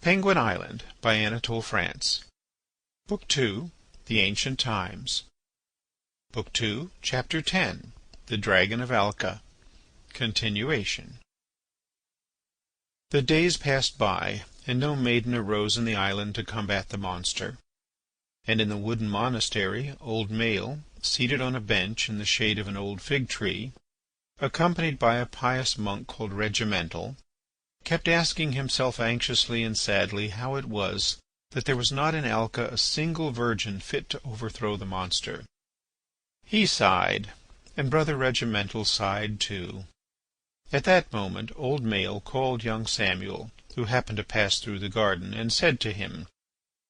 Penguin Island by Anatole France. Book 2. The Ancient Times. Book 2, Chapter 10. The Dragon of Alca. Continuation. The days passed by, and no maiden arose in the island to combat the monster. And in the wooden monastery, old Maël, seated on a bench in the shade of an old fig tree, accompanied by a pious monk called Regimental, kept asking himself anxiously and sadly how it was that there was not in Alca a single virgin fit to overthrow the monster. He sighed, and Brother Regimental sighed too. At that moment old Maël called young Samuel, who happened to pass through the garden, and said to him,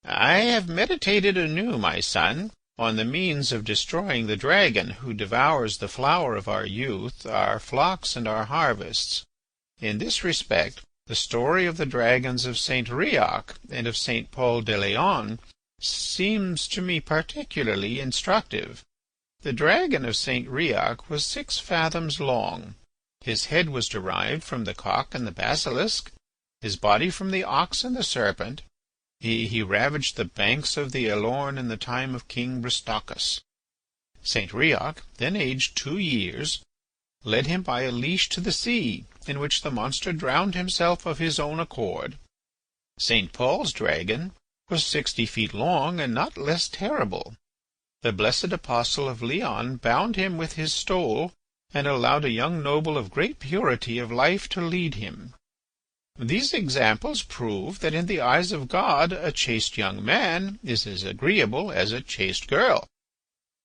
"I have meditated anew, my son, on the means of destroying the dragon who devours the flower of our youth, our flocks, and our harvests. In this respect, the story of the dragons of St. Riok and of St. Paul de Leon seems to me particularly instructive. The dragon of St. Riok was 6 fathoms long. His head was derived from the cock and the basilisk, his body from the ox and the serpent. He ravaged the banks of the Elorn in the time of King Bristochus. St. Riok, then aged 2 years, led him by a leash to the sea, in which the monster drowned himself of his own accord. St. Paul's dragon was 60 feet long and not less terrible. The blessed apostle of Leon bound him with his stole and allowed a young noble of great purity of life to lead him. These examples prove that in the eyes of God a chaste young man is as agreeable as a chaste girl.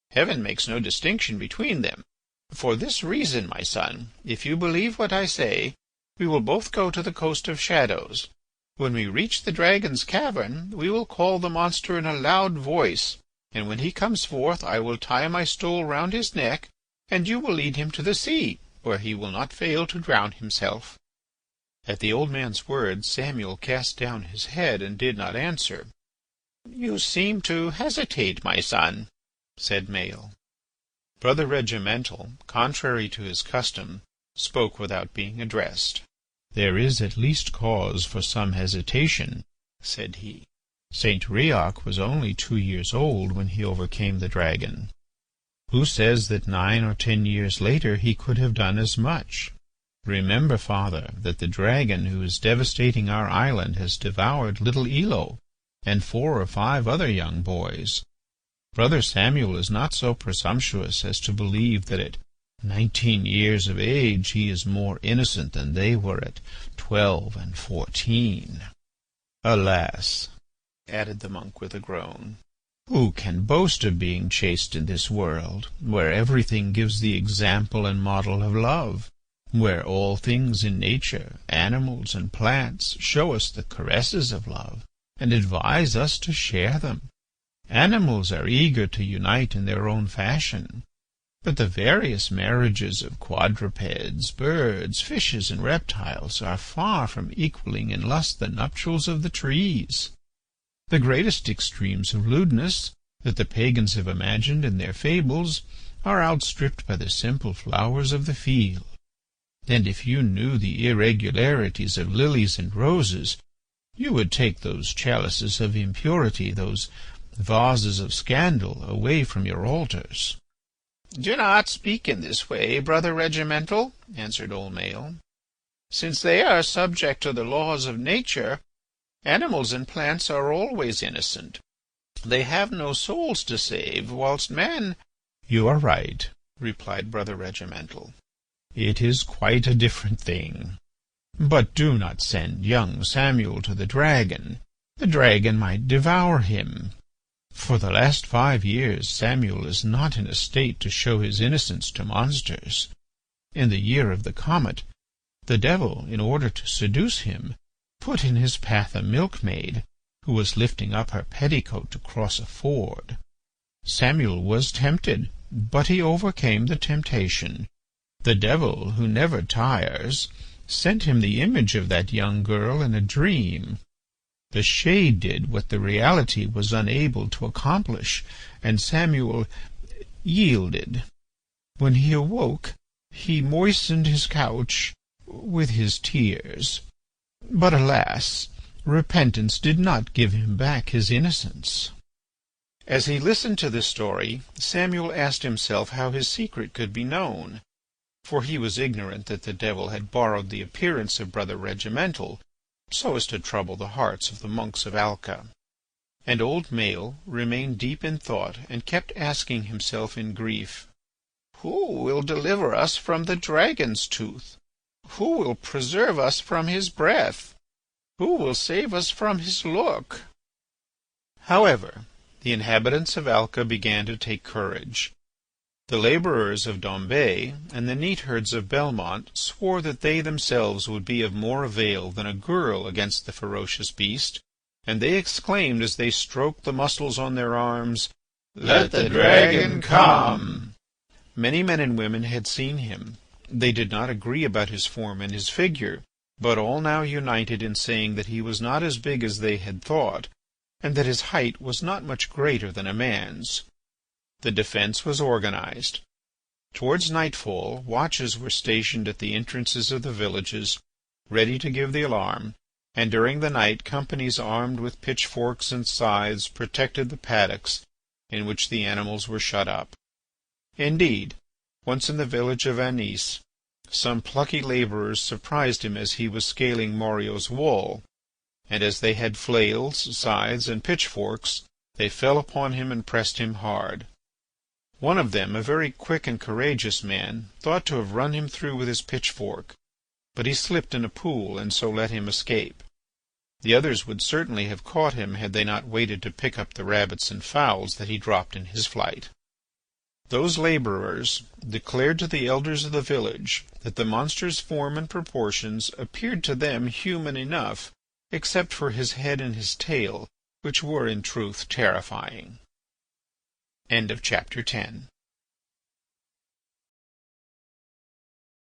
Heaven makes no distinction between them. For this reason, my son, if you believe what I say, we will both go to the coast of shadows. When we reach the dragon's cavern, we will call the monster in a loud voice, and when he comes forth I will tie my stole round his neck, and you will lead him to the sea, where he will not fail to drown himself." At the old man's words Samuel cast down his head and did not answer. "You seem to hesitate, my son," said Maël. Brother Regimental, contrary to his custom, spoke without being addressed. "There is at least cause for some hesitation," said he. "St. Riok was only 2 years old when he overcame the dragon. Who says that 9 or 10 years later he could have done as much? Remember, father, that the dragon who is devastating our island has devoured little Elo and 4 or 5 other young boys. Brother Samuel is not so presumptuous as to believe that at 19 years of age he is more innocent than they were at 12 and 14. Alas," added the monk with a groan, "who can boast of being chaste in this world, where everything gives the example and model of love, where all things in nature, animals and plants, show us the caresses of love and advise us to share them? Animals are eager to unite in their own fashion, but the various marriages of quadrupeds, birds, fishes, and reptiles are far from equalling in lust the nuptials of the trees. The greatest extremes of lewdness that the pagans have imagined in their fables are outstripped by the simple flowers of the field. And if you knew the irregularities of lilies and roses, you would take those chalices of impurity, those vases of scandal, away from your altars." "Do not speak in this way, Brother Regimental," answered old Maël. "Since they are subject to the laws of nature, animals and plants are always innocent. They have no souls to save, whilst man—" "You are right," replied Brother Regimental. "It is quite a different thing. But do not send young Samuel to the dragon. The dragon might devour him. For the last 5 years Samuel is not in a state to show his innocence to monsters. In the year of the comet, the devil, in order to seduce him, put in his path a milkmaid who was lifting up her petticoat to cross a ford. Samuel was tempted, but he overcame the temptation. The devil, who never tires, sent him the image of that young girl in a dream. The shade did what the reality was unable to accomplish, and Samuel yielded. When he awoke, he moistened his couch with his tears. But alas! repentance did not give him back his innocence. As he listened to this story, Samuel asked himself how his secret could be known, for he was ignorant that the devil had borrowed the appearance of Brother Regimental so as to trouble the hearts of the monks of Alca. And old Maël remained deep in thought and kept asking himself in grief, "Who will deliver us from the dragon's tooth? Who will preserve us from his breath? Who will save us from his look?" However, the inhabitants of Alca began to take courage. The labourers of Dombey and the neatherds of Belmont swore that they themselves would be of more avail than a girl against the ferocious beast, and they exclaimed as they stroked the muscles on their arms, "Let the dragon come!" Many men and women had seen him. They did not agree about his form and his figure, but all now united in saying that he was not as big as they had thought, and that his height was not much greater than a man's. The defence was organized. Towards nightfall watches were stationed at the entrances of the villages, ready to give the alarm, and during the night companies armed with pitchforks and scythes protected the paddocks in which the animals were shut up. Indeed, once in the village of Anis, some plucky labourers surprised him as he was scaling Morio's wall, and as they had flails, scythes, and pitchforks, they fell upon him and pressed him hard. One of them, a very quick and courageous man, thought to have run him through with his pitchfork, but he slipped in a pool and so let him escape. The others would certainly have caught him had they not waited to pick up the rabbits and fowls that he dropped in his flight. Those labourers declared to the elders of the village that the monster's form and proportions appeared to them human enough, except for his head and his tail, which were in truth terrifying. End of chapter 10.